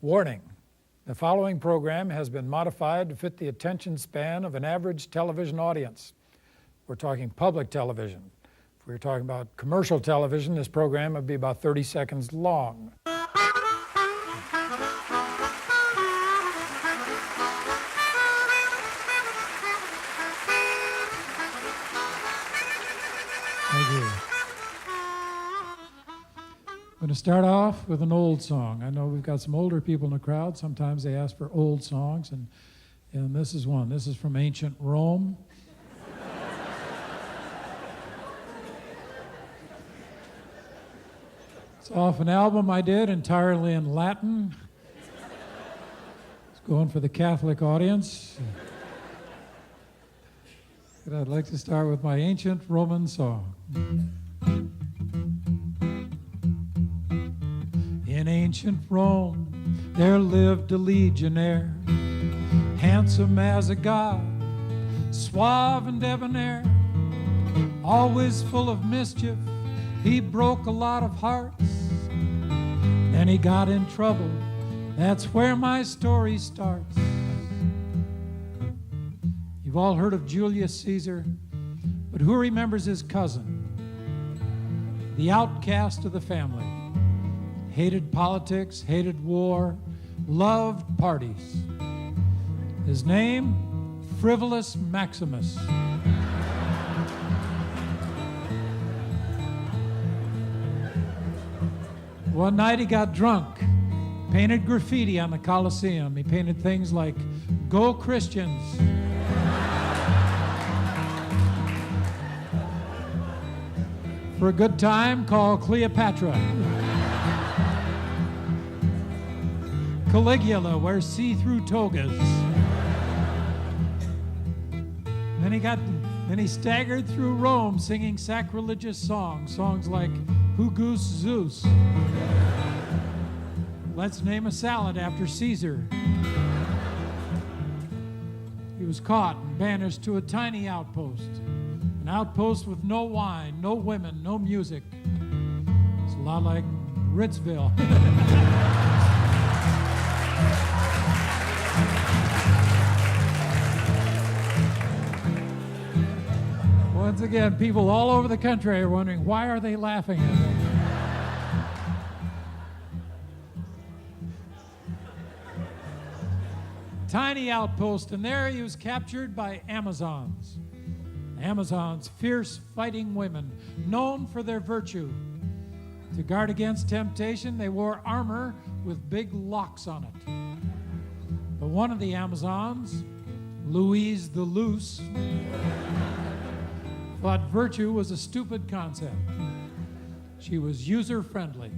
Warning, the following program has been modified to fit the attention span of an average television audience. We're talking public television. If we were talking about commercial television, this program would be about 30 seconds long. Thank you. I'm going to start off with an old song. I know we've got some older people in the crowd. Sometimes they ask for old songs, and this is one. This is from ancient Rome. It's off an album I did entirely in Latin. It's going for the Catholic audience. But I'd like to start with my ancient Roman song. In ancient Rome, there lived a legionnaire, handsome as a god, suave and debonair, always full of mischief. He broke a lot of hearts, then he got in trouble. That's where my story starts. You've all heard of Julius Caesar, but who remembers his cousin? The outcast of the family. Hated politics, hated war, loved parties. His name, Frivolous Maximus. One night he got drunk, painted graffiti on the Colosseum. He painted things like, "Go Christians." For a good time, call Cleopatra. Caligula wears see-through togas. Then he staggered through Rome singing sacrilegious songs like Who Goose Zeus? Let's name a salad after Caesar. He was caught and banished to a tiny outpost. An outpost with no wine, no women, no music. It's a lot like Ritzville. Once again, people all over the country are wondering, why are they laughing at me? Tiny outpost, and there he was captured by Amazons. Amazons, fierce fighting women, known for their virtue. To guard against temptation, they wore armor with big locks on it. But one of the Amazons, Louise the Loose, thought virtue was a stupid concept. She was user-friendly.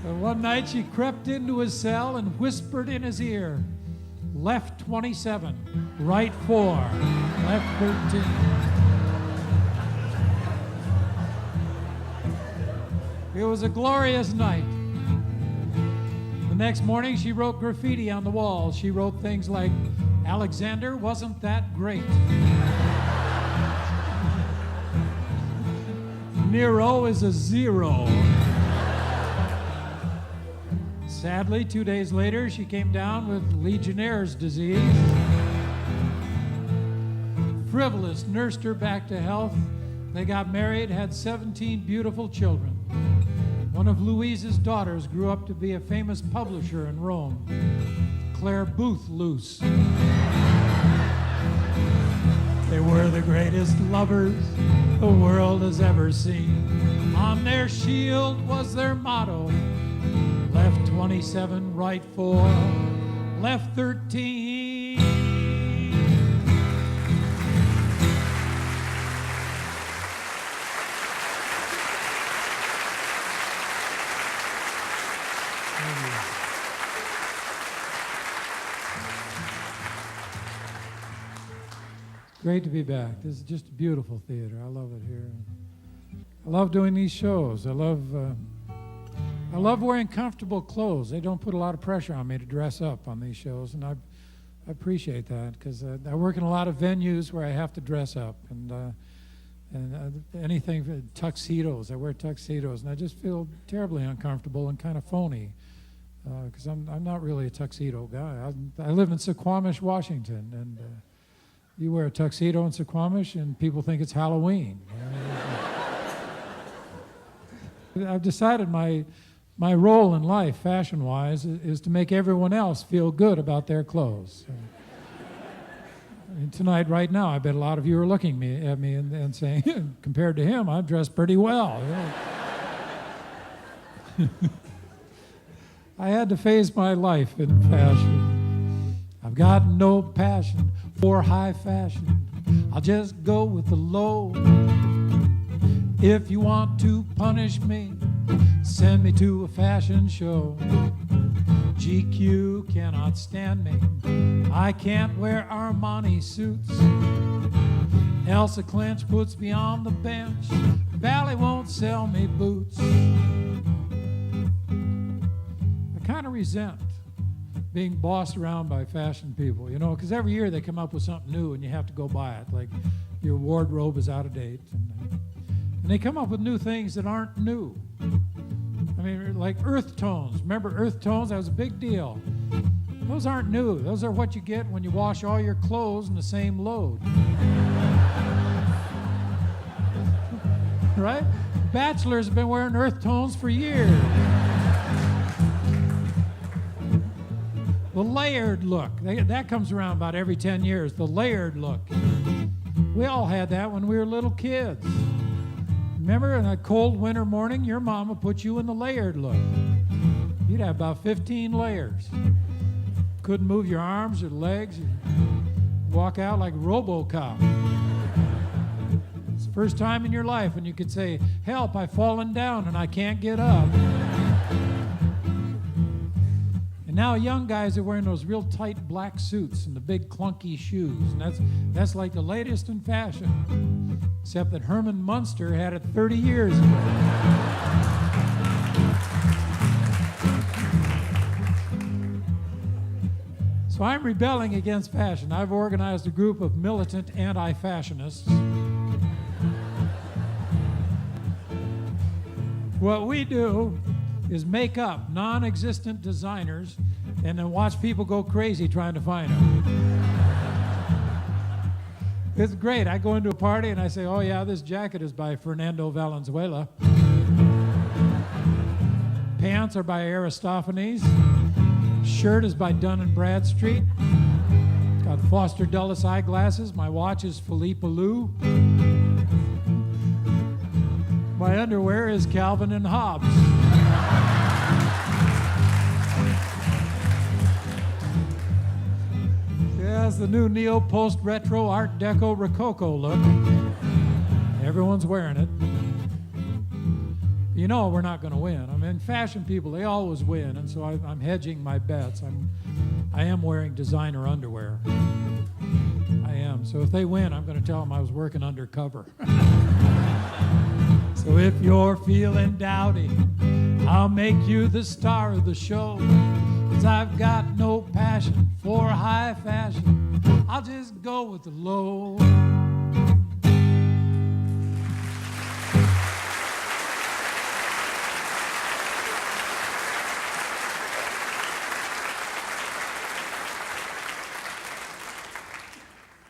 But one night she crept into his cell and whispered in his ear, "Left 27, right 4, left 13. It was a glorious night. The next morning, she wrote graffiti on the walls. She wrote things like, "Alexander wasn't that great. Nero is a 0. Sadly, 2 days later, she came down with Legionnaire's disease. Frivolous nursed her back to health. They got married, had 17 beautiful children. One of Louise's daughters grew up to be a famous publisher in Rome, Claire Booth Luce. They were the greatest lovers the world has ever seen. On their shield was their motto, left 27, right 4, left 13. Great to be back. This is just a beautiful theater. I love it here. I love doing these shows. I love wearing comfortable clothes. They don't put a lot of pressure on me to dress up on these shows, and I appreciate that, because I work in a lot of venues where I have to dress up, and anything for tuxedos. I wear tuxedos, and I just feel terribly uncomfortable and kind of phony, because I'm not really a tuxedo guy. I live in Suquamish, Washington, and you wear a tuxedo in Suquamish, and people think it's Halloween. I've decided my role in life, fashion-wise, is to make everyone else feel good about their clothes. And tonight, right now, I bet a lot of you are looking at me and saying, compared to him, I'm dressed pretty well. I had to face my life in fashion. I've got no passion for high fashion. I'll just go with the low. If you want to punish me, send me to a fashion show. GQ cannot stand me. I can't wear Armani suits. Elsa Clinch puts me on the bench. Valley won't sell me boots. I kind of resent being bossed around by fashion people, because every year they come up with something new and you have to go buy it. Like your wardrobe is out of date. And they come up with new things that aren't new. I mean, like earth tones. Remember earth tones? That was a big deal. Those aren't new. Those are what you get when you wash all your clothes in the same load. Right? Bachelors have been wearing earth tones for years. The layered look. That comes around about every 10 years. The layered look. We all had that when we were little kids. Remember, in a cold winter morning, your mama put you in the layered look. You'd have about 15 layers. Couldn't move your arms or legs. You'd walk out like RoboCop. It's the first time in your life when you could say, "Help, I've fallen down and I can't get up." And now young guys are wearing those real tight black suits and the big clunky shoes. And that's like the latest in fashion. Except that Herman Munster had it 30 years ago. So I'm rebelling against fashion. I've organized a group of militant anti-fashionists. What we do is make up non-existent designers and then watch people go crazy trying to find them. It's great. I go into a party and I say, "Oh yeah, this jacket is by Fernando Valenzuela. Pants are by Aristophanes. Shirt is by Dun & Bradstreet. Got Foster Dulles eyeglasses. My watch is Philippe Lou. My underwear is Calvin and Hobbes." That's the new neo-post-retro Art Deco Rococo look. Everyone's wearing it. We're not going to win. I mean, fashion people, they always win, and so I'm hedging my bets. I am wearing designer underwear. I am. So if they win, I'm going to tell them I was working undercover. So if you're feeling dowdy, I'll make you the star of the show. 'Cause I've got no passion for high fashion. I'll just go with the low.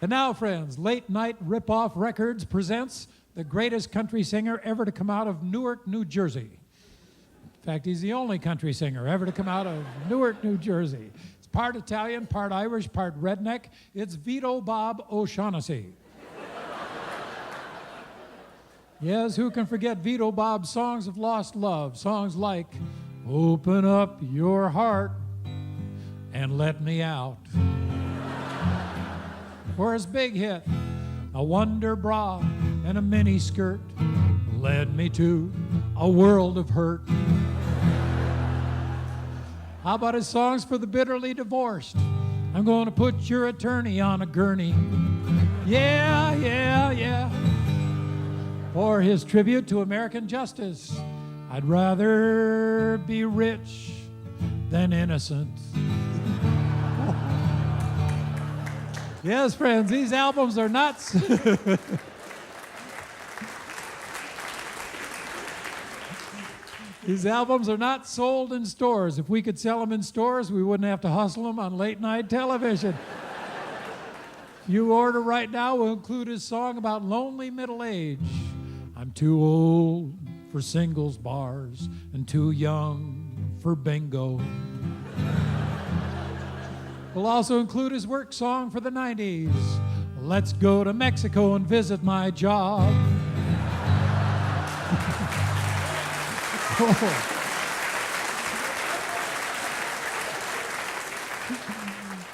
And now, friends, Late Night Rip-Off Records presents the greatest country singer ever to come out of Newark, New Jersey. In fact, he's the only country singer ever to come out of Newark, New Jersey. It's part Italian, part Irish, part redneck. It's Vito Bob OShaughnessy. Yes, who can forget Vito Bob's songs of lost love? Songs like, "Open up your heart and let me out." Or his big hit, "A Wonder Bra and a Mini Skirt led me to a world of hurt." How about his songs for the bitterly divorced? "I'm going to put your attorney on a gurney. Yeah, yeah, yeah." Or his tribute to American justice, "I'd rather be rich than innocent." Yes, friends, these albums are not... These albums are not sold in stores. If we could sell them in stores, we wouldn't have to hustle them on late-night television. If you order right now, we'll include his song about lonely middle age. I'm too old for singles bars and too young for bingo. We'll also include his work song for the 90s. Let's go to Mexico and visit my job.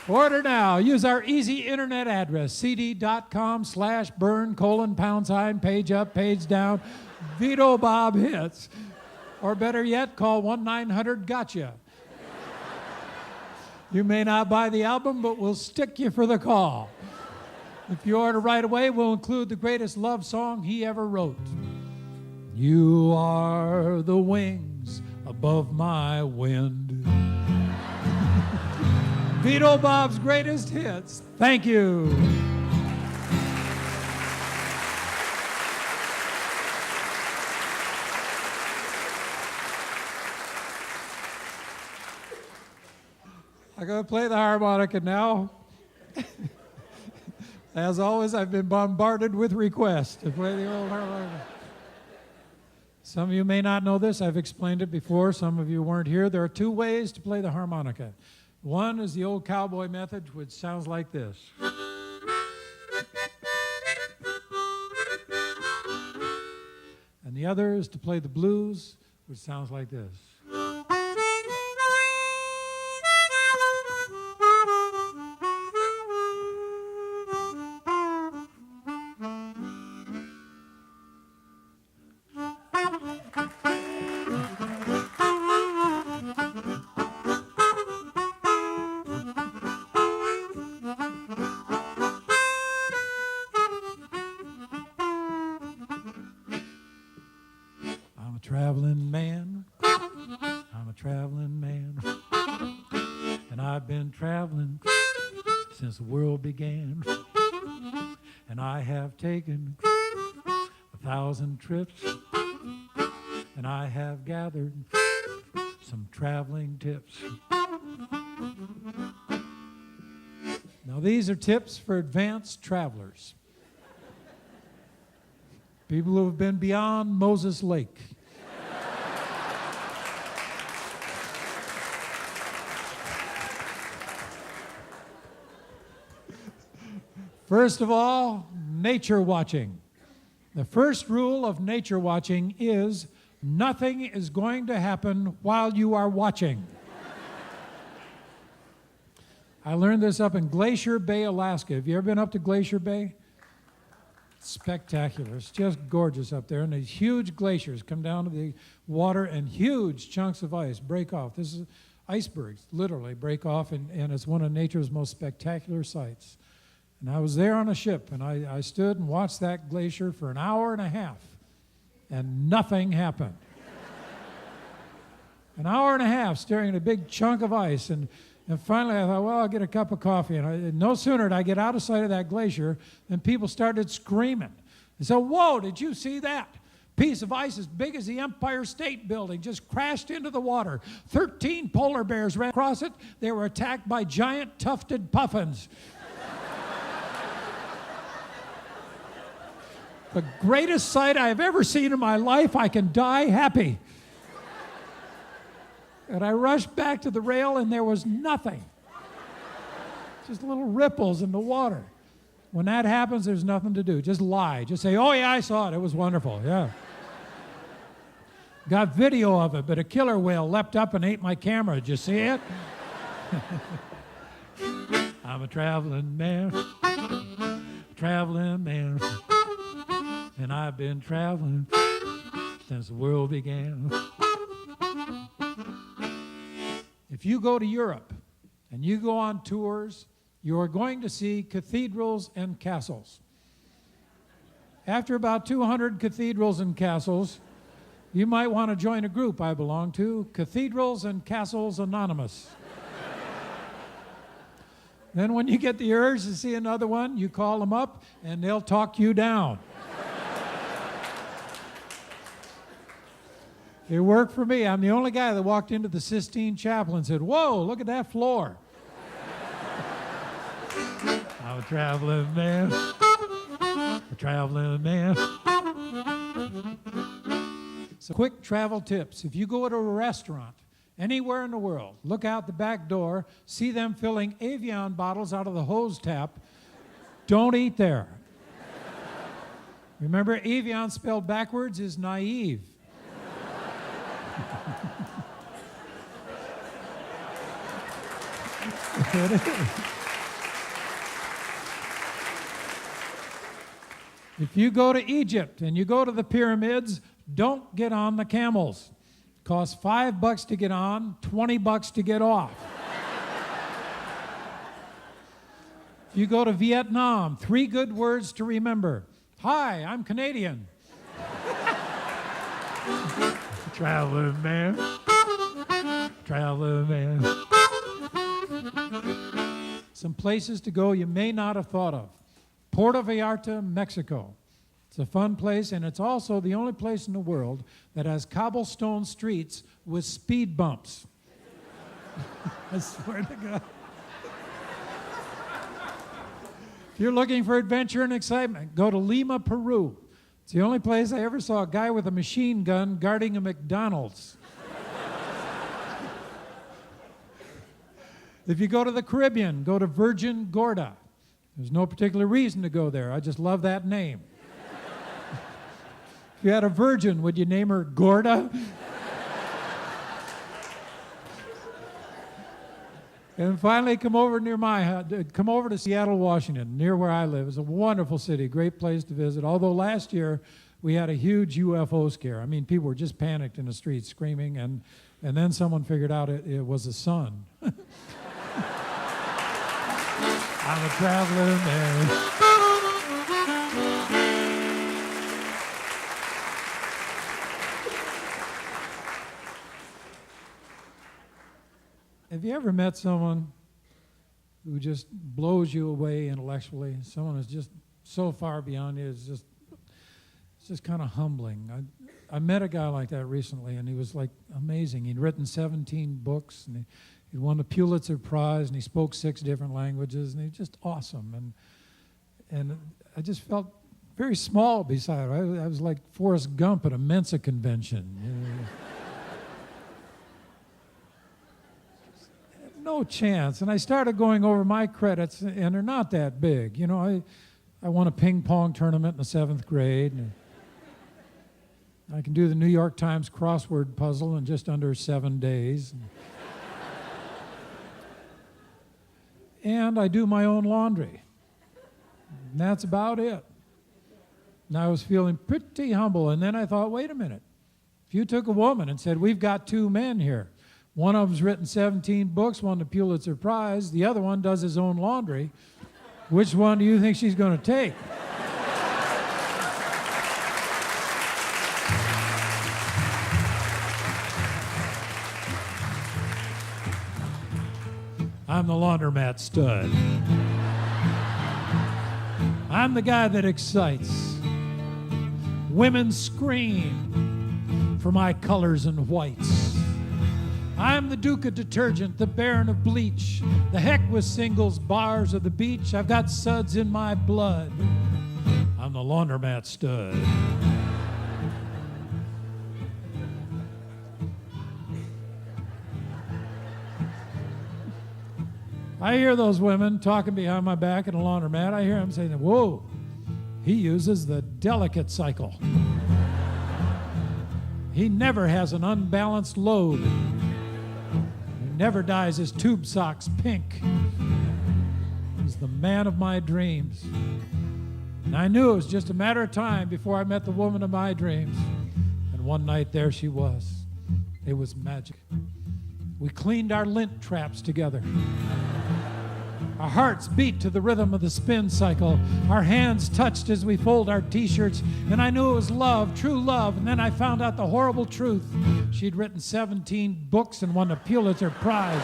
Order now. Use our easy internet address, cd.com/burn:, page up, page down, Vito Bob hits. Or better yet, call 1-900-GOTCHA. You may not buy the album, but we'll stick you for the call. If you order right away, we'll include the greatest love song he ever wrote. You are the wings above my wind. Vito Bob's greatest hits. Thank you. I'm going to play the harmonica now. As always, I've been bombarded with requests to play the old harmonica. Some of you may not know this. I've explained it before. Some of you weren't here. There are two ways to play the harmonica. One is the old cowboy method, which sounds like this. And the other is to play the blues, which sounds like this. Traveling man, I'm a traveling man, and I've been traveling since the world began, and I have taken 1,000 trips, and I have gathered some traveling tips. Now these are tips for advanced travelers, people who have been beyond Moses Lake. First of all, nature watching. The first rule of nature watching is nothing is going to happen while you are watching. I learned this up in Glacier Bay, Alaska. Have you ever been up to Glacier Bay? It's spectacular. It's just gorgeous up there. And these huge glaciers come down to the water and huge chunks of ice break off. This is icebergs, literally break off, and it's one of nature's most spectacular sights. And I was there on a ship, and I stood and watched that glacier for an hour and a half, and nothing happened. An hour and a half staring at a big chunk of ice, and finally I thought, well, I'll get a cup of coffee. And no sooner did I get out of sight of that glacier than people started screaming. They said, whoa, did you see that? Piece of ice as big as the Empire State Building just crashed into the water. 13 polar bears ran across it. They were attacked by giant tufted puffins. The greatest sight I've ever seen in my life. I can die happy. And I rushed back to the rail, and there was nothing. Just little ripples in the water. When that happens, there's nothing to do. Just lie. Just say, oh, yeah, I saw it. It was wonderful. Yeah. Got video of it, but a killer whale leapt up and ate my camera. Did you see it? I'm a traveling man. Traveling man. And I've been traveling since the world began. If you go to Europe and you go on tours, you are going to see cathedrals and castles. After about 200 cathedrals and castles, you might want to join a group I belong to, Cathedrals and Castles Anonymous. Then when you get the urge to see another one, you call them up and they'll talk you down. It worked for me. I'm the only guy that walked into the Sistine Chapel and said, "Whoa, look at that floor." I'm a traveling man. A traveling man. So quick travel tips. If you go to a restaurant anywhere in the world, look out the back door, see them filling Evian bottles out of the hose tap, don't eat there. Remember, Evian spelled backwards is naive. If you go to Egypt and you go to the pyramids, don't get on the camels. It costs $5 to get on, $20 to get off. If you go to Vietnam, 3 good words to remember. Hi, I'm Canadian. Traveling man. Traveling man. Some places to go you may not have thought of. Puerto Vallarta, Mexico. It's a fun place, and it's also the only place in the world that has cobblestone streets with speed bumps. I swear to God. If you're looking for adventure and excitement, go to Lima, Peru. It's the only place I ever saw a guy with a machine gun guarding a McDonald's. If you go to the Caribbean, go to Virgin Gorda. There's no particular reason to go there. I just love that name. If you had a virgin, would you name her Gorda? And finally, come over to Seattle, Washington, near where I live. It's a wonderful city, great place to visit. Although last year we had a huge UFO scare. I mean, people were just panicked in the streets, screaming, and then someone figured out it was the sun. I'm a traveling man. Have you ever met someone who just blows you away intellectually? Someone who's just so far beyond you. It's just kind of humbling. I met a guy like that recently, and he was like amazing. He'd written 17 books, and he won the Pulitzer Prize, and he spoke 6 different languages, and he's just awesome. And I just felt very small beside him. I was like Forrest Gump at a Mensa convention. You know. No chance. And I started going over my credits, and they're not that big. You know, I won a ping pong tournament in the 7th grade. And I can do the New York Times crossword puzzle in just under 7 days. And I do my own laundry. And that's about it. And I was feeling pretty humble. And then I thought, wait a minute. If you took a woman and said, we've got 2 men here. One of them's written 17 books, won the Pulitzer Prize. The other one does his own laundry. Which one do you think she's going to take? I'm the laundromat stud. I'm the guy that excites. Women scream for my colors and whites. I'm the Duke of Detergent, the Baron of Bleach. The heck with singles, bars, or the beach. I've got suds in my blood. I'm the laundromat stud. I hear those women talking behind my back in a laundromat. I hear them saying, whoa, he uses the delicate cycle. He never has an unbalanced load. He never dyes his tube socks pink. He's the man of my dreams. And I knew it was just a matter of time before I met the woman of my dreams. And one night there she was. It was magic. We cleaned our lint traps together. Our hearts beat to the rhythm of the spin cycle. Our hands touched as we fold our t-shirts, and I knew it was love, true love, and then I found out the horrible truth. She'd written 17 books and won a Pulitzer Prize.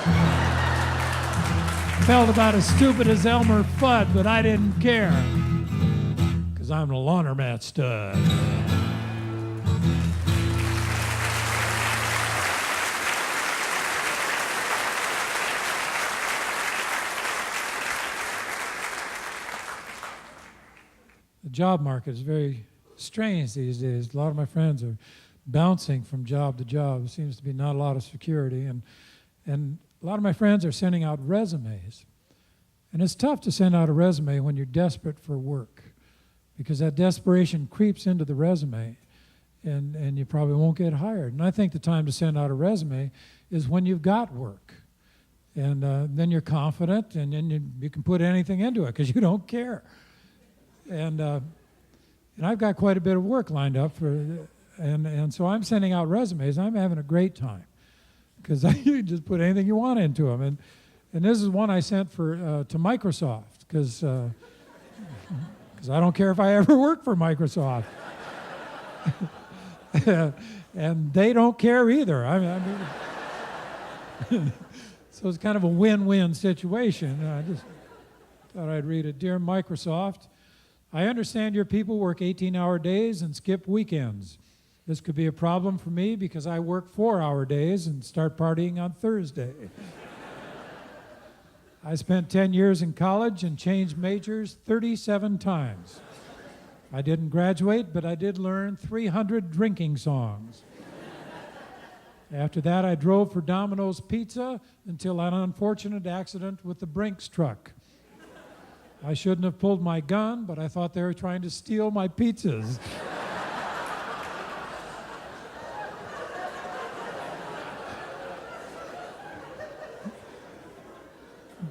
felt about as stupid as Elmer Fudd, but I didn't care, because I'm the laundromat stud. The job market is very strange these days. A lot of my friends are bouncing from job to job. There seems to be not a lot of security, and a lot of my friends are sending out resumes. And it's tough to send out a resume when you're desperate for work, because that desperation creeps into the resume, and you probably won't get hired. And I think the time to send out a resume is when you've got work. And then you're confident, and then you can put anything into it because you don't care. And I've got quite a bit of work lined up and so I'm sending out resumes. I'm having a great time because you can just put anything you want into them. And this is one I sent to Microsoft because I don't care if I ever work for Microsoft. And they don't care either. I mean, so it's kind of a win-win situation. I just thought I'd read it. Dear Microsoft, I understand your people work 18-hour days and skip weekends. This could be a problem for me because I work 4-hour days and start partying on Thursday. I spent 10 years in college and changed majors 37 times. I didn't graduate, but I did learn 300 drinking songs. After that, I drove for Domino's Pizza until an unfortunate accident with the Brinks truck. I shouldn't have pulled my gun, but I thought they were trying to steal my pizzas.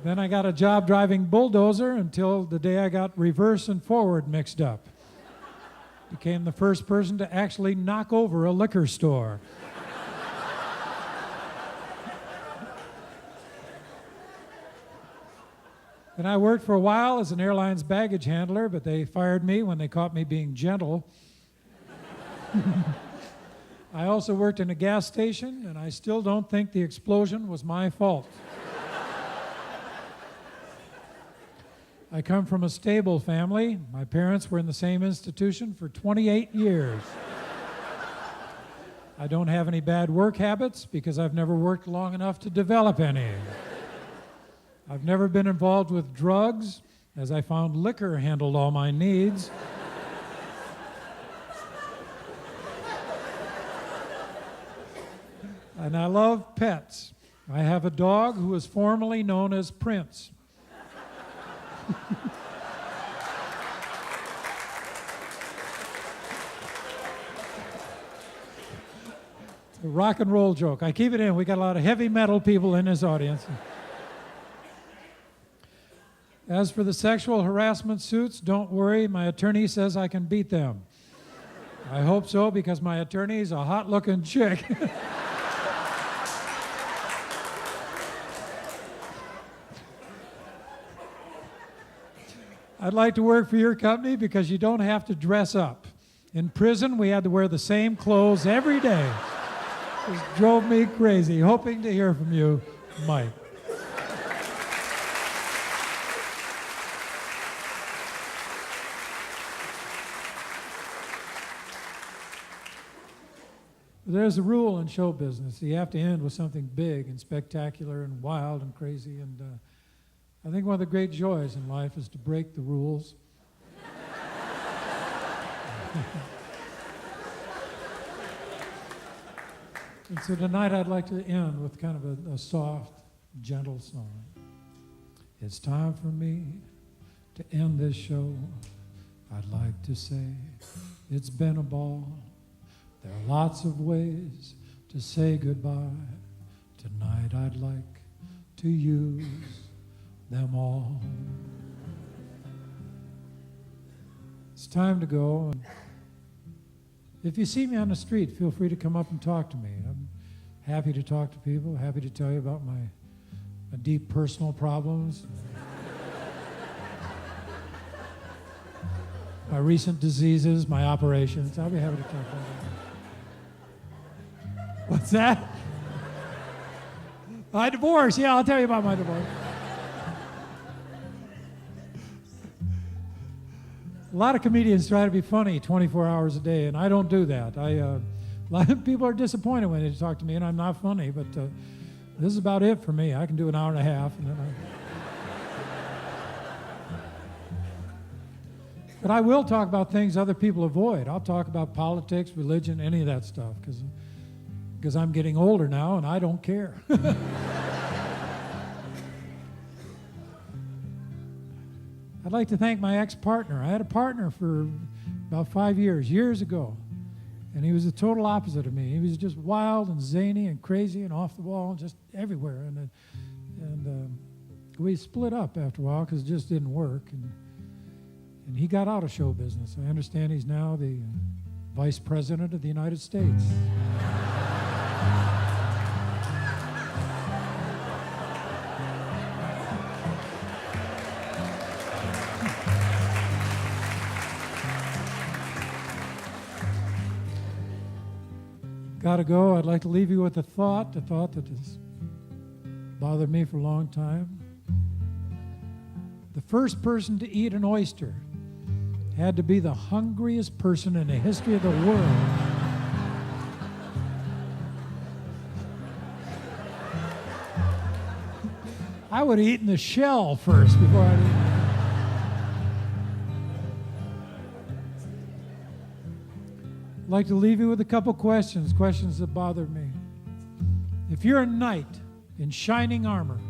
Then I got a job driving bulldozer until the day I got reverse and forward mixed up. Became the first person to actually knock over a liquor store. Then I worked for a while as an airline's baggage handler, but they fired me when they caught me being gentle. I also worked in a gas station, and I still don't think the explosion was my fault. I come from a stable family. My parents were in the same institution for 28 years. I don't have any bad work habits because I've never worked long enough to develop any. I've never been involved with drugs, as I found liquor handled all my needs. And I love pets. I have a dog who was formerly known as Prince. It's a rock and roll joke. I keep it in. We got a lot of heavy metal people in this audience. As for the sexual harassment suits, don't worry, my attorney says I can beat them. I hope so, because my attorney's a hot-looking chick. I'd like to work for your company because you don't have to dress up. In prison, we had to wear the same clothes every day. It just drove me crazy. Hoping to hear from you, Mike. There's a rule in show business. You have to end with something big and spectacular and wild and crazy. And I think one of the great joys in life is to break the rules. And so tonight I'd like to end with kind of a soft, gentle song. It's time for me to end this show. I'd like to say it's been a ball. There are lots of ways to say goodbye. Tonight I'd like to use them all. It's time to go. And if you see me on the street, feel free to come up and talk to me. I'm happy to talk to people, happy to tell you about my deep personal problems, my recent diseases, my operations. I'll be happy to talk about that. What's that? My divorce. Yeah, I'll tell you about my divorce. A lot of comedians try to be funny 24 hours a day, and I don't do that. A lot of people are disappointed when they talk to me, and I'm not funny, but this is about it for me. I can do an hour and a half, and then But I will talk about things other people avoid. I'll talk about politics, religion, any of that stuff, because I'm getting older now, and I don't care. I'd like to thank my ex-partner. I had a partner for about 5 years ago, and he was the total opposite of me. He was just wild and zany and crazy and off the wall and just everywhere. And we split up after a while because it just didn't work. And he got out of show business. I understand he's now the Vice President of the United States. Gotta go. I'd like to leave you with a thought that has bothered me for a long time. The first person to eat an oyster had to be the hungriest person in the history of the world. I would have eaten the shell first before I'd eaten. I'd like to leave you with a couple questions that bother me. If you're a knight in shining armor,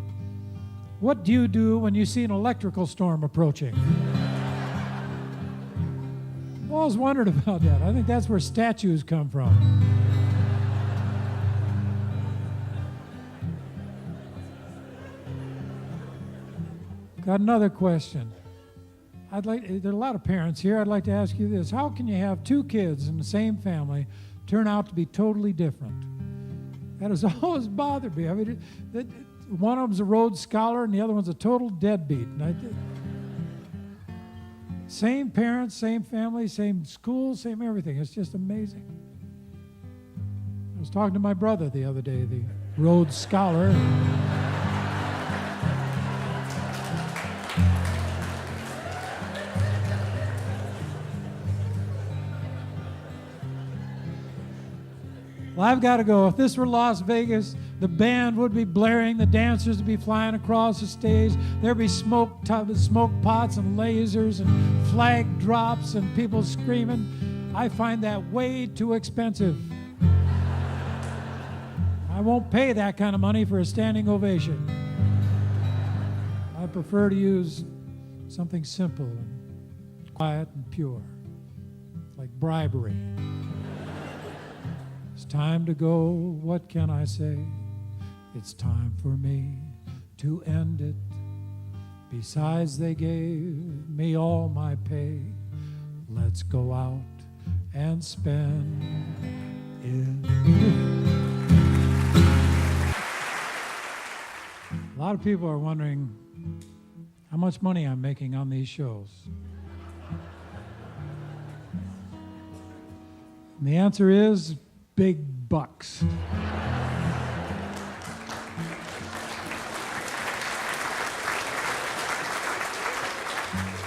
what do you do when you see an electrical storm approaching? I always wondered about that. I think that's where statues come from. Got another question. There are a lot of parents here. I'd like to ask you this. How can you have two kids in the same family turn out to be totally different? That has always bothered me. I mean, one of them's a Rhodes Scholar and the other one's a total deadbeat. Same parents, same family, same school, same everything. It's just amazing. I was talking to my brother the other day, the Rhodes Scholar. Well, I've got to go. If this were Las Vegas, the band would be blaring, the dancers would be flying across the stage, there'd be smoke pots and lasers and flag drops and people screaming. I find that way too expensive. I won't pay that kind of money for a standing ovation. I prefer to use something simple and quiet and pure, like bribery. It's time to go, what can I say? It's time for me to end it. Besides, they gave me all my pay. Let's go out and spend it. A lot of people are wondering how much money I'm making on these shows. And the answer is big bucks.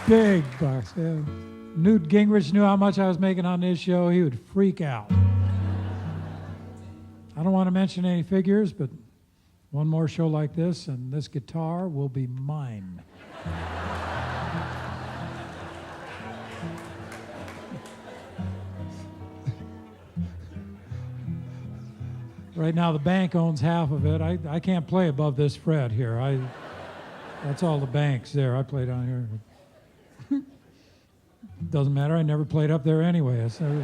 Big bucks. Yeah. Newt Gingrich knew how much I was making on this show. He would freak out. I don't want to mention any figures, but one more show like this, and this guitar will be mine. Right now, the bank owns half of it. I can't play above this fret here. That's all the bank's there. I play down here. Doesn't matter. I never played up there anyway. So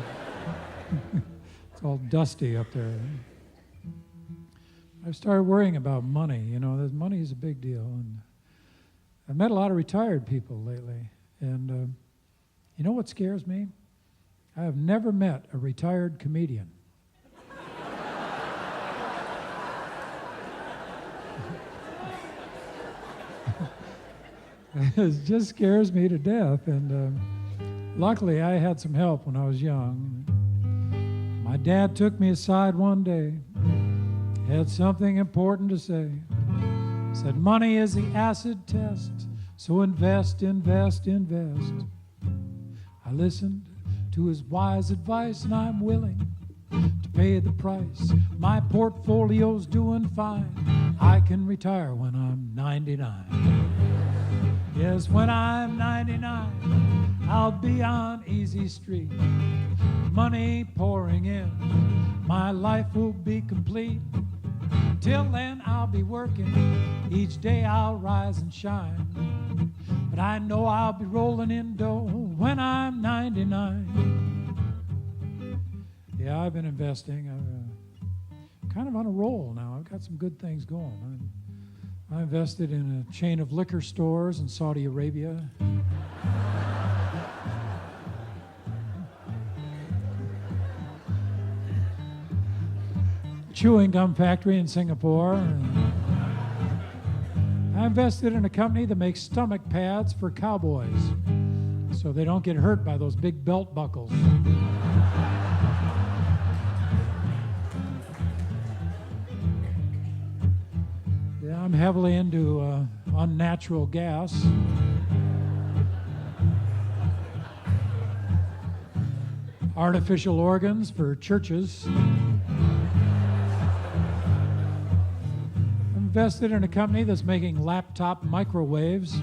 it's all dusty up there. I started worrying about money. You know, money is a big deal. And I've met a lot of retired people lately. And you know what scares me? I have never met a retired comedian. It just scares me to death, and luckily I had some help when I was young. My dad took me aside one day, had something important to say. Said, money is the acid test, so invest, invest, invest. I listened to his wise advice, and I'm willing to pay the price. My portfolio's doing fine. I can retire when I'm 99. Yes, when I'm 99, I'll be on easy street. Money pouring in, my life will be complete. Till then, I'll be working. Each day I'll rise and shine. But I know I'll be rolling in dough when I'm 99. Yeah, I've been investing. I'm kind of on a roll now. I've got some good things going. I invested in a chain of liquor stores in Saudi Arabia. Chewing gum factory in Singapore. I invested in a company that makes stomach pads for cowboys so they don't get hurt by those big belt buckles. Yeah, I'm heavily into unnatural gas. Artificial organs for churches. Invested in a company that's making laptop microwaves.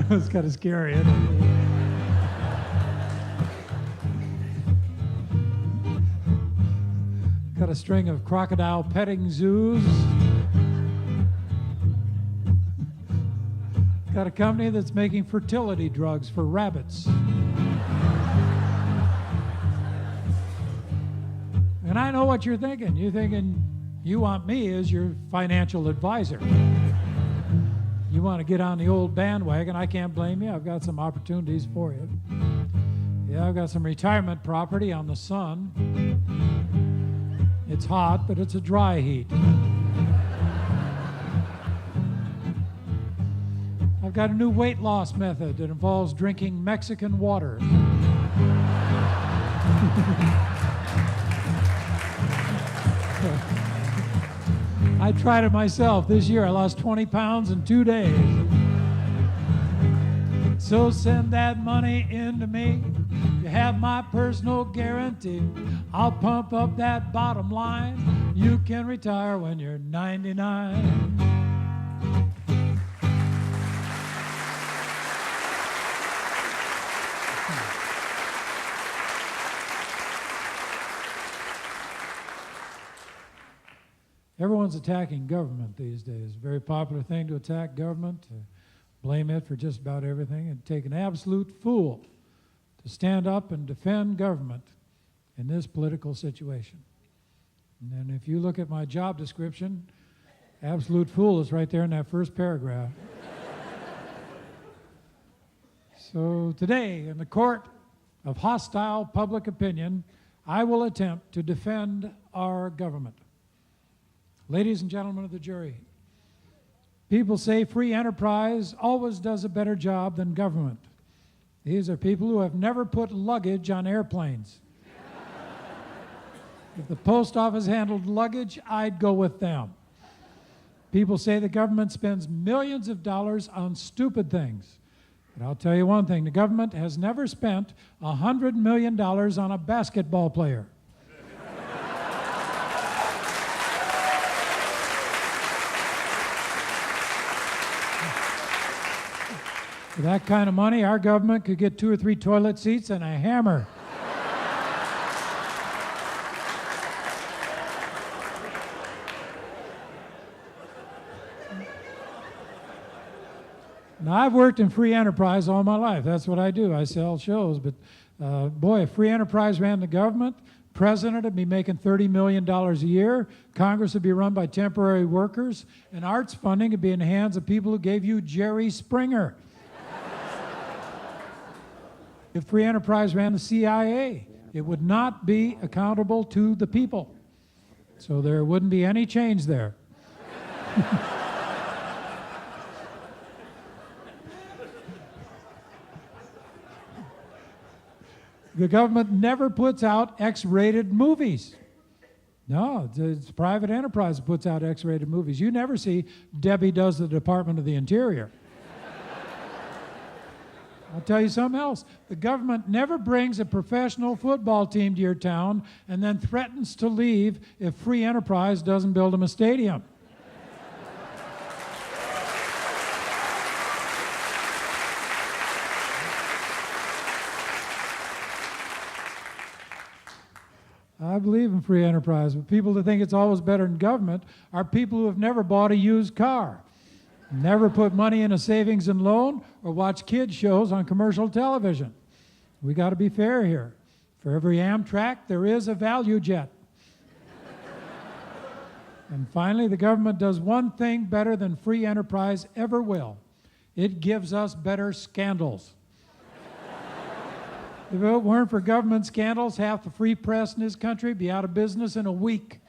It's kind of scary, isn't it? Got a string of crocodile petting zoos. Got a company that's making fertility drugs for rabbits. And I know what you're thinking. You're thinking you want me as your financial advisor. You want to get on the old bandwagon. I can't blame you. I've got some opportunities for you. Yeah, I've got some retirement property on the sun. It's hot, but it's a dry heat. I've got a new weight loss method that involves drinking Mexican water. I tried it myself this year. I lost 20 pounds in 2 days. So send that money into me. You have my personal guarantee. I'll pump up that bottom line. You can retire when you're 99. Everyone's attacking government these days. It's a very popular thing to attack government, to blame it for just about everything, and take an absolute fool to stand up and defend government in this political situation. And if you look at my job description, absolute fool is right there in that first paragraph. So today, in the court of hostile public opinion, I will attempt to defend our government. Ladies and gentlemen of the jury, people say free enterprise always does a better job than government. These are people who have never put luggage on airplanes. If the post office handled luggage, I'd go with them. People say the government spends millions of dollars on stupid things. But I'll tell you one thing, the government has never spent $100 million on a basketball player. For that kind of money, our government could get 2 or 3 toilet seats and a hammer. Now, I've worked in free enterprise all my life. That's what I do. I sell shows. But, boy, if free enterprise ran the government, president would be making $30 million a year, Congress would be run by temporary workers, and arts funding would be in the hands of people who gave you Jerry Springer. If free enterprise ran the CIA, it would not be accountable to the people. So there wouldn't be any change there. The government never puts out X-rated movies. No, it's private enterprise that puts out X-rated movies. You never see Debbie Does the Department of the Interior. I'll tell you something else. The government never brings a professional football team to your town and then threatens to leave if free enterprise doesn't build them a stadium. I believe in free enterprise, but people that think it's always better than government are people who have never bought a used car, never put money in a savings and loan, or watch kids shows on commercial television. We got to be fair here. For every Amtrak, there is a value jet. And finally, the government does one thing better than free enterprise ever will. It gives us better scandals. If it weren't for government scandals, half the free press in this country would be out of business in a week.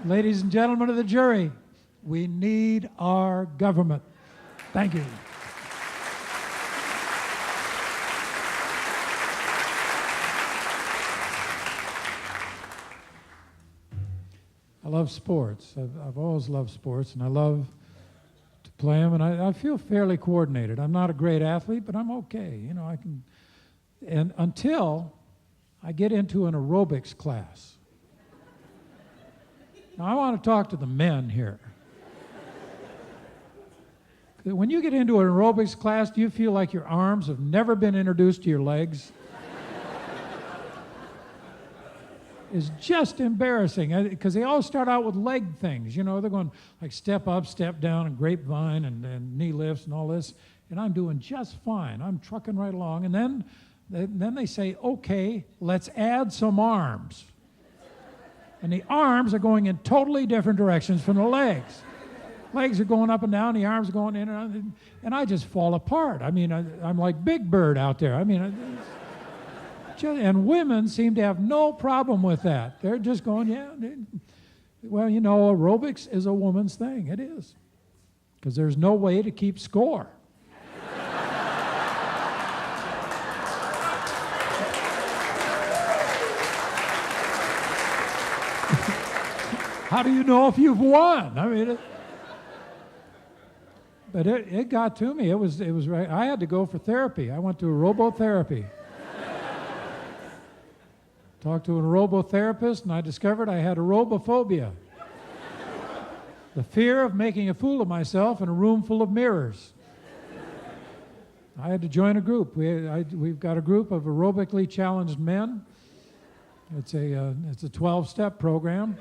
Ladies and gentlemen of the jury, we need our government. Thank you. I love sports. I've always loved sports, and I love to play them, and I feel fairly coordinated. I'm not a great athlete, but I'm okay. You know, I can... And until I get into an aerobics class. Now, I want to talk to the men here. When you get into an aerobics class, do you feel like your arms have never been introduced to your legs? It's just embarrassing, because they all start out with leg things. You know, they're going like step up, step down, and grapevine, and knee lifts, and all this. And I'm doing just fine. I'm trucking right along. And then they say, okay, let's add some arms. And the arms are going in totally different directions from the legs. Legs are going up and down, the arms are going in and out, and I just fall apart. I mean, I'm like Big Bird out there. I mean, and women seem to have no problem with that. They're just going, yeah, well, you know, aerobics is a woman's thing. It is. Because there's no way to keep score. How do you know if you've won? I mean, but it got to me. It was right. I had to go for therapy. I went to aerobotherapy. Talked to an aerobotherapist, and I discovered I had aerobophobia. The fear of making a fool of myself in a room full of mirrors. I had to join a group. We've got a group of aerobically challenged men. It's a 12-step program.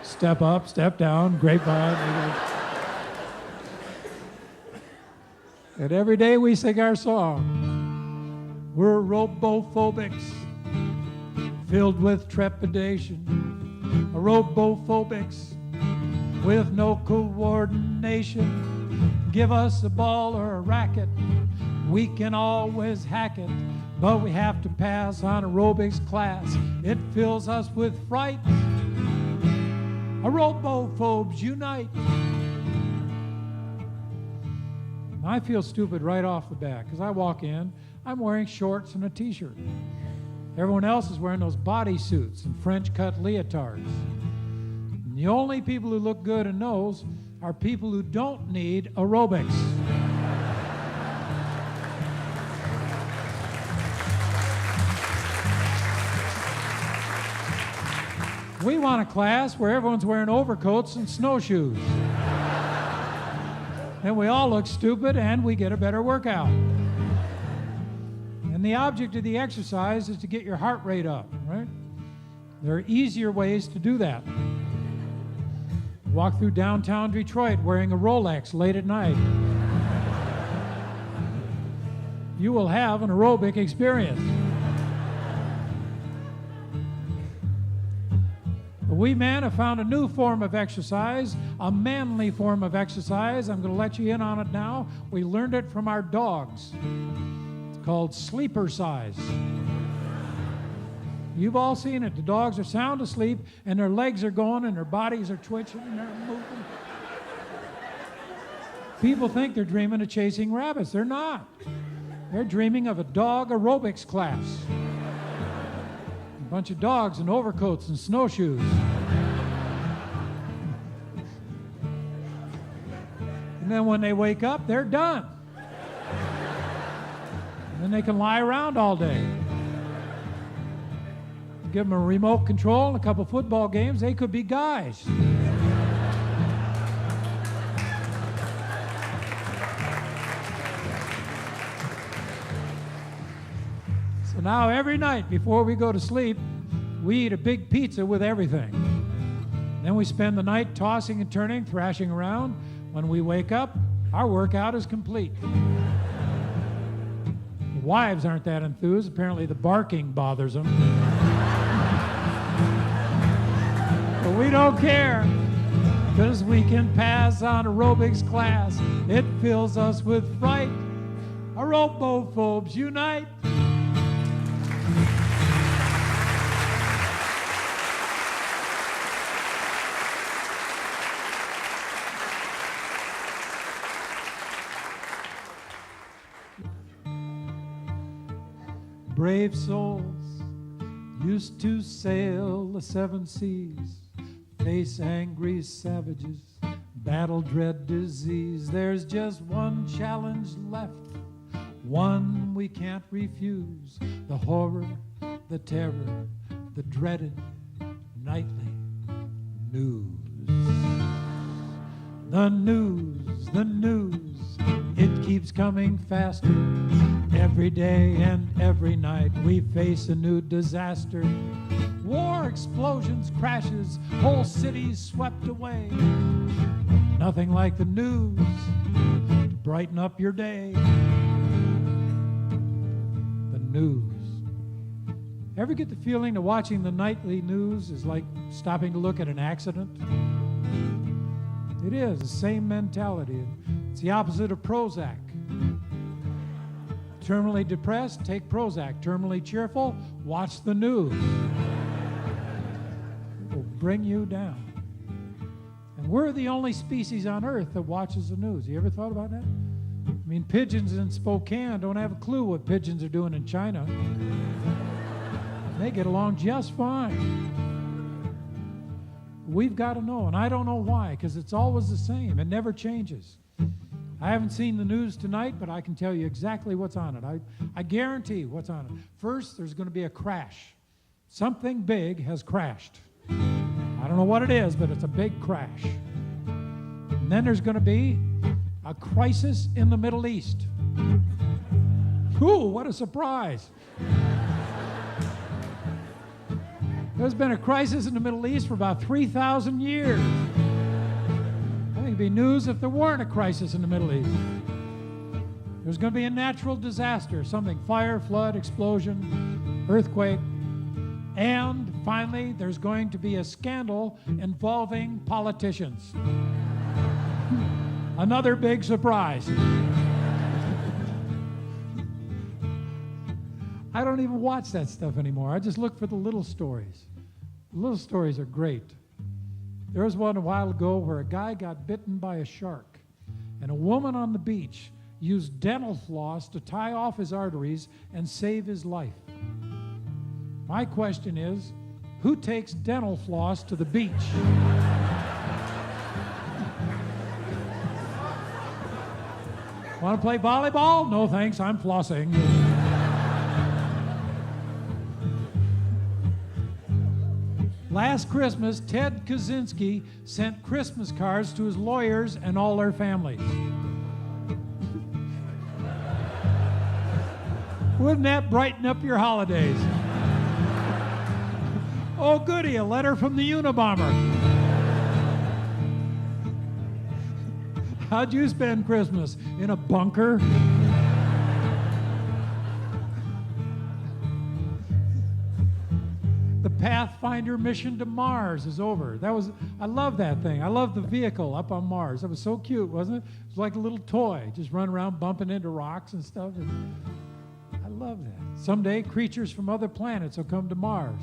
Step up, step down, grapevine. And every day we sing our song. We're aerobophobics, filled with trepidation. Aerobophobics with no coordination. Give us a ball or a racket, we can always hack it. But we have to pass on aerobics class. It fills us with fright. Aerobophobes unite. I feel stupid right off the bat because I walk in, I'm wearing shorts and a t-shirt. Everyone else is wearing those bodysuits and French-cut leotards. And the only people who look good in those are people who don't need aerobics. We want a class where everyone's wearing overcoats and snowshoes. And we all look stupid and we get a better workout. And the object of the exercise is to get your heart rate up, right? There are easier ways to do that. Walk through downtown Detroit wearing a Rolex late at night. You will have an aerobic experience. We men have found a new form of exercise, a manly form of exercise. I'm going to let you in on it now. We learned it from our dogs. It's called sleeper size. You've all seen it. The dogs are sound asleep, and their legs are going, and their bodies are twitching, and they're moving. People think they're dreaming of chasing rabbits. They're not. They're dreaming of a dog aerobics class. A bunch of dogs in overcoats and snowshoes. And then when they wake up, they're done. Then they can lie around all day. Give them a remote control and a couple football games, they could be guys. So now every night before we go to sleep, we eat a big pizza with everything. Then we spend the night tossing and turning, thrashing around. When we wake up, our workout is complete. The wives aren't that enthused. Apparently the barking bothers them. But we don't care, because we can pass on aerobics class. It fills us with fright. Aerobophobes unite. Brave souls used to sail the seven seas, face angry savages, battle dread disease. There's just one challenge left, one we can't refuse. The horror, the terror, the dreaded nightly news. The news, it keeps coming faster. Every day and every night we face a new disaster. War, explosions, crashes, whole cities swept away. Nothing like the news to brighten up your day. The news. Ever get the feeling that watching the nightly news is like stopping to look at an accident? It is, the same mentality. It's the opposite of Prozac. Terminally depressed, take Prozac. Terminally cheerful, watch the news. It will bring you down. And we're the only species on Earth that watches the news. You ever thought about that? I mean, pigeons in Spokane don't have a clue what pigeons are doing in China. They get along just fine. We've got to know, and I don't know why, because it's always the same. It never changes. I haven't seen the news tonight, but I can tell you exactly what's on it. I guarantee what's on it. First, there's going to be a crash. Something big has crashed. I don't know what it is, but it's a big crash. And then there's going to be a crisis in the Middle East. Ooh, what a surprise. There's been a crisis in the Middle East for about 3,000 years. I think it'd be news if there weren't a crisis in the Middle East. There's going to be a natural disaster, something, fire, flood, explosion, earthquake. And finally, there's going to be a scandal involving politicians. Another big surprise. I don't even watch that stuff anymore. I just look for the little stories. The little stories are great. There was one a while ago where a guy got bitten by a shark, and a woman on the beach used dental floss to tie off his arteries and save his life. My question is, who takes dental floss to the beach? Want to play volleyball? No thanks, I'm flossing. Last Christmas, Ted Kaczynski sent Christmas cards to his lawyers and all their families. Wouldn't that brighten up your holidays? Oh, goody, a letter from the Unabomber. How'd you spend Christmas? In a bunker? The Pathfinder mission to Mars is over. I love that thing. I love the vehicle up on Mars. That was so cute, wasn't it? It was like a little toy, just run around bumping into rocks and stuff. I love that. Someday, creatures from other planets will come to Mars,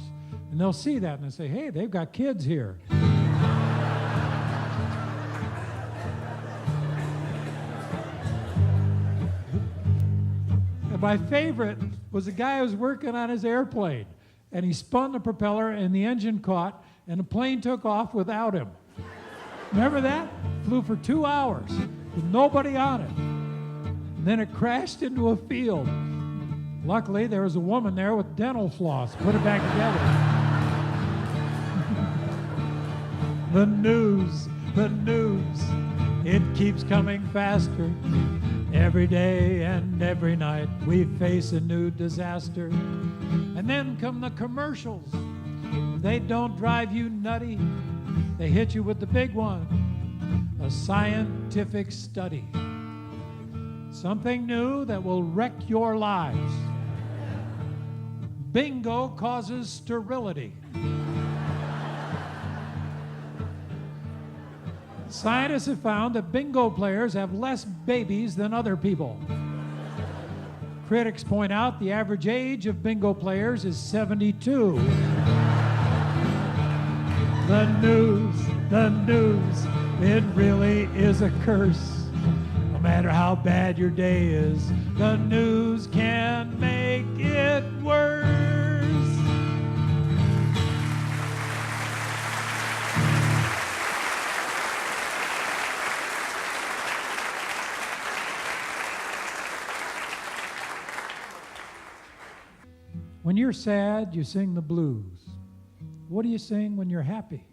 and they'll see that and they'll say, hey, they've got kids here. And my favorite was the guy who was working on his airplane. And he spun the propeller, and the engine caught, and the plane took off without him. Remember that? Flew for 2 hours with nobody on it. And then it crashed into a field. Luckily, there was a woman there with dental floss. Put it back together. The news, it keeps coming faster. Every day and every night we face a new disaster. And then come the commercials. They don't drive you nutty. They hit you with the big one, a scientific study. Something new that will wreck your lives. Bingo causes sterility. Scientists have found that bingo players have less babies than other people. Critics point out the average age of bingo players is 72. The news, it really is a curse. No matter how bad your day is, the news can make it worse. When you're sad, you sing the blues. What do you sing when you're happy?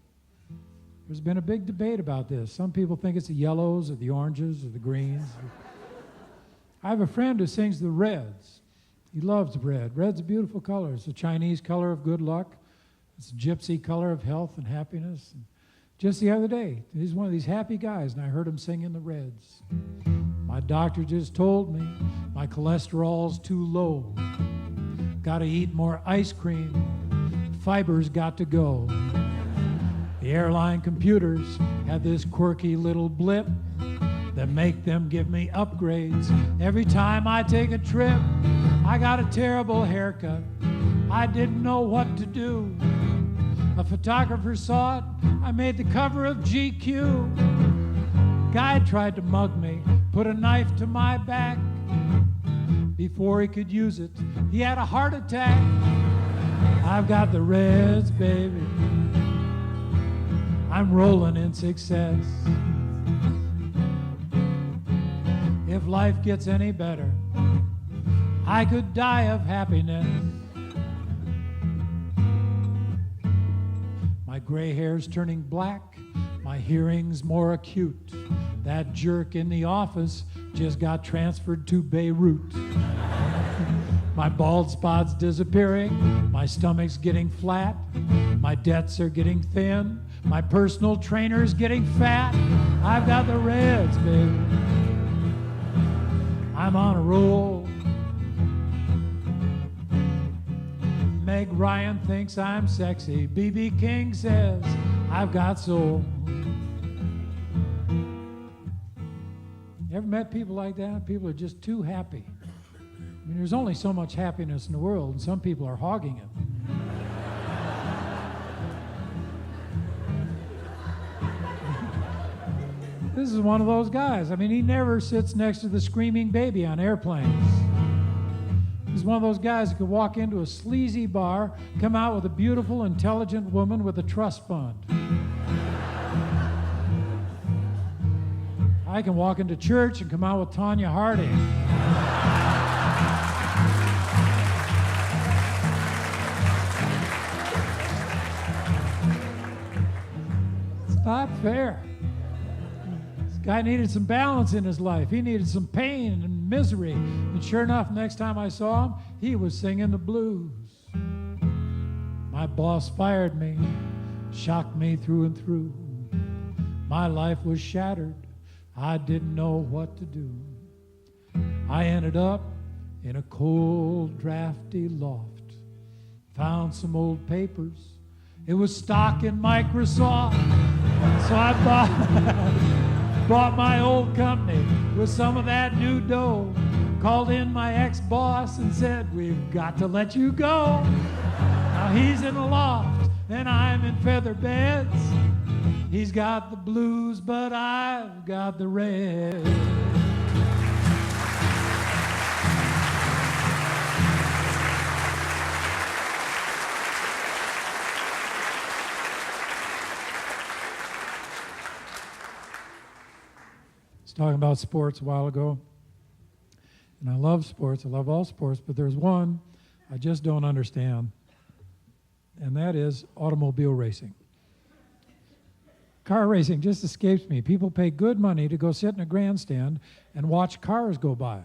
There's been a big debate about this. Some people think it's the yellows or the oranges or the greens. I have a friend who sings the reds. He loves red. Red's a beautiful color. It's a Chinese color of good luck. It's a gypsy color of health and happiness. And just the other day, he's one of these happy guys, and I heard him singing the reds. My doctor just told me my cholesterol's too low. Got to eat more ice cream. Fiber's got to go. The airline computers have this quirky little blip that make them give me upgrades. Every time I take a trip, I got a terrible haircut. I didn't know what to do. A photographer saw it. I made the cover of GQ. Guy tried to mug me, put a knife to my back. Before he could use it, he had a heart attack. I've got the reds, baby. I'm rolling in success. If life gets any better, I could die of happiness. My gray hair's turning black, my hearing's more acute. That jerk in the office just got transferred to Beirut. My bald spot's disappearing, my stomach's getting flat, my debts are getting thin, my personal trainer's getting fat. I've got the reds, baby. I'm on a roll. Meg Ryan thinks I'm sexy. B.B. King says I've got soul. You ever met people like that? People are just too happy. I mean, there's only so much happiness in the world, and some people are hogging it. This is one of those guys. I mean, he never sits next to the screaming baby on airplanes. He's one of those guys who could walk into a sleazy bar, come out with a beautiful, intelligent woman with a trust fund. I can walk into church and come out with Tanya Harding. It's not fair. This guy needed some balance in his life. He needed some pain and misery. And sure enough, next time I saw him, he was singing the blues. My boss fired me, shocked me through and through. My life was shattered. I didn't know what to do. I ended up in a cold, drafty loft. Found some old papers. It was stock in Microsoft. So I bought my old company with some of that new dough. Called in my ex-boss and said, we've got to let you go. Now he's in the loft and I'm in feather beds. He's got the blues, but I've got the red. I was talking about sports a while ago. And I love sports. I love all sports, but there's one I just don't understand, and that is automobile racing. Car racing just escapes me. People pay good money to go sit in a grandstand and watch cars go by.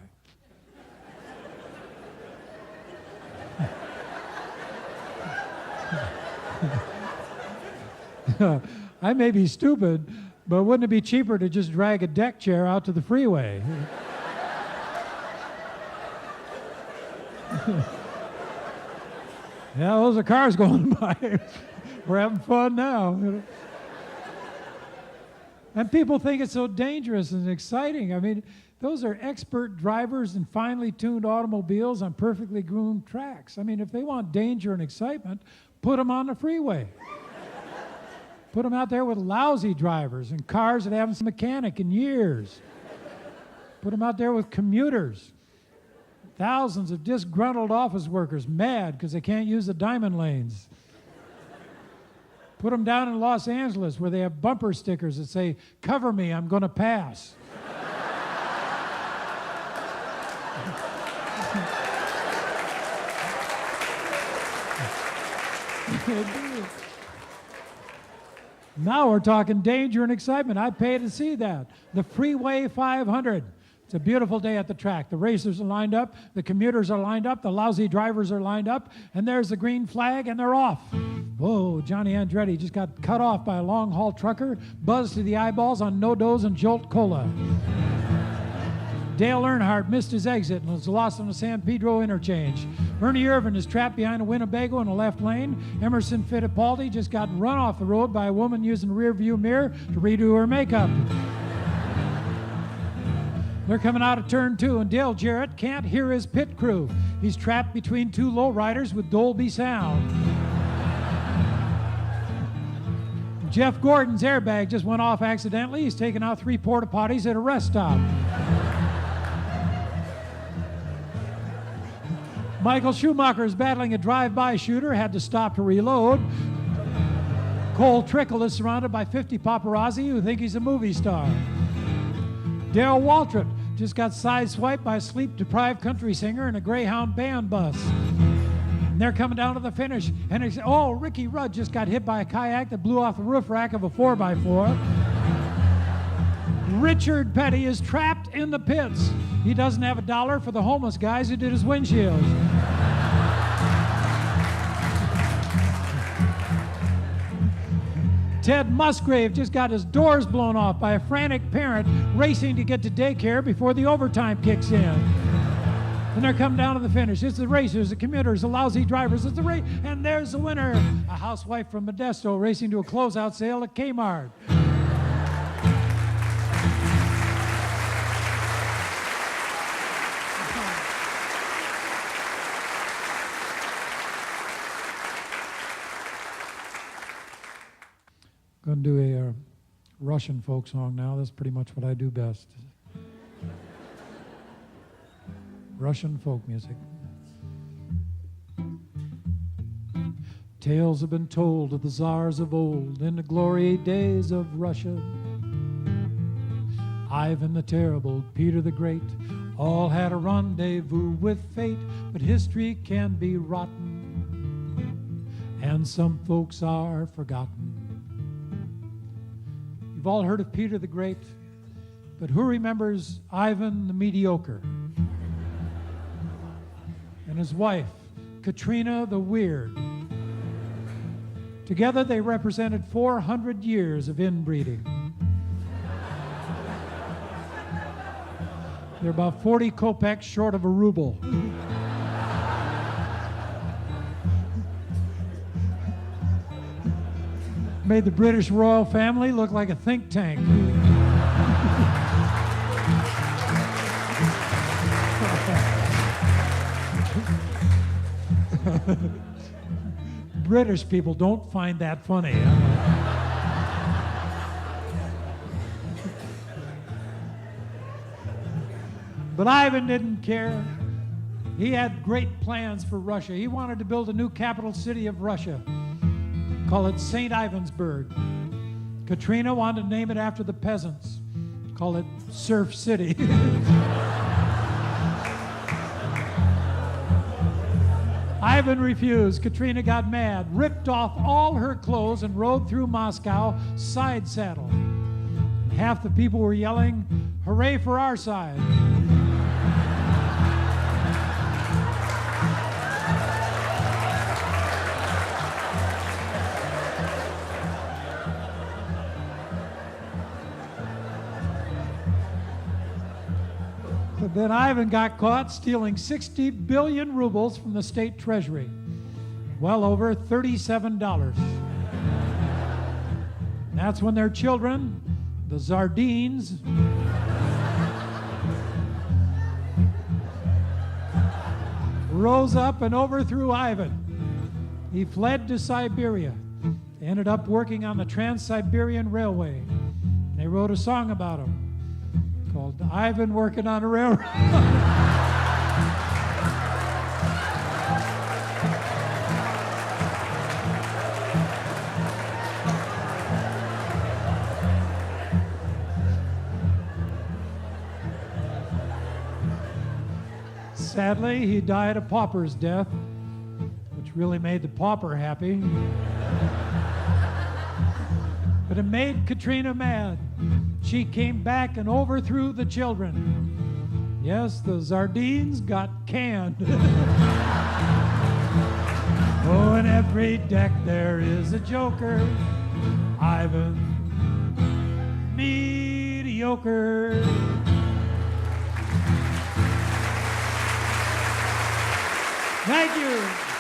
I may be stupid, but wouldn't it be cheaper to just drag a deck chair out to the freeway? Yeah, those are cars going by. We're having fun now. And people think it's so dangerous and exciting. I mean, those are expert drivers in finely tuned automobiles on perfectly groomed tracks. I mean, if they want danger and excitement, put them on the freeway. Put them out there with lousy drivers and cars that haven't seen a mechanic in years. Put them out there with commuters. Thousands of disgruntled office workers mad because they can't use the diamond lanes. Put them down in Los Angeles where they have bumper stickers that say, "Cover me, I'm going to pass." Now we're talking danger and excitement. I pay to see that. The Freeway 500. It's a beautiful day at the track. The racers are lined up, the commuters are lined up, the lousy drivers are lined up, and there's the green flag, and they're off. Whoa, Johnny Andretti just got cut off by a long-haul trucker, buzzed to the eyeballs on no-dose and Jolt Cola. Dale Earnhardt missed his exit and was lost on the San Pedro interchange. Ernie Irvin is trapped behind a Winnebago in the left lane. Emerson Fittipaldi just got run off the road by a woman using a rear-view mirror to redo her makeup. They're coming out of turn 2, and Dale Jarrett can't hear his pit crew. He's trapped between two lowriders with Dolby sound. Jeff Gordon's airbag just went off accidentally. He's taken out 3 porta potties at a rest stop. Michael Schumacher is battling a drive-by shooter, had to stop to reload. Cole Trickle is surrounded by 50 paparazzi who think he's a movie star. Darrell Waltrip just got sideswiped by a sleep-deprived country singer in a Greyhound band bus. And they're coming down to the finish. And Ricky Rudd just got hit by a kayak that blew off the roof rack of a 4x4. Richard Petty is trapped in the pits. He doesn't have $1 for the homeless guys who did his windshield. Ted Musgrave just got his doors blown off by a frantic parent racing to get to daycare before the overtime kicks in. And they're coming down to the finish. It's the racers, the commuters, the lousy drivers. It's the race, and there's the winner, a housewife from Modesto racing to a closeout sale at Kmart. Going to do a Russian folk song now. That's pretty much what I do best. Russian folk music. Tales have been told of the czars of old in the glory days of Russia. Ivan the Terrible, Peter the Great, all had a rendezvous with fate, but history can be rotten, and some folks are forgotten. You've all heard of Peter the Great, but who remembers Ivan the Mediocre? And his wife, Katrina the Weird. Together they represented 400 years of inbreeding. They're about 40 kopecks short of a ruble. Made the British royal family look like a think tank. British people don't find that funny. But Ivan didn't care. He had great plans for Russia. He wanted to build a new capital city of Russia. Call it St. Ivansburg. Katrina wanted to name it after the peasants. Call it Surf City. Ivan refused. Katrina got mad, ripped off all her clothes, and rode through Moscow side saddle. Half the people were yelling, "Hooray for our side." But then Ivan got caught stealing 60 billion rubles from the state treasury, well over $37. And that's when their children, the Zardines, rose up and overthrew Ivan. He fled to Siberia, ended up working on the Trans-Siberian Railway. And they wrote a song about him called "Ivan Working on a Railroad." Sadly, he died a pauper's death, which really made the pauper happy. But it made Katrina mad. She came back and overthrew the children. Yes, the Zardines got canned. Oh, in every deck there is a joker. Ivan, mediocre. Thank you.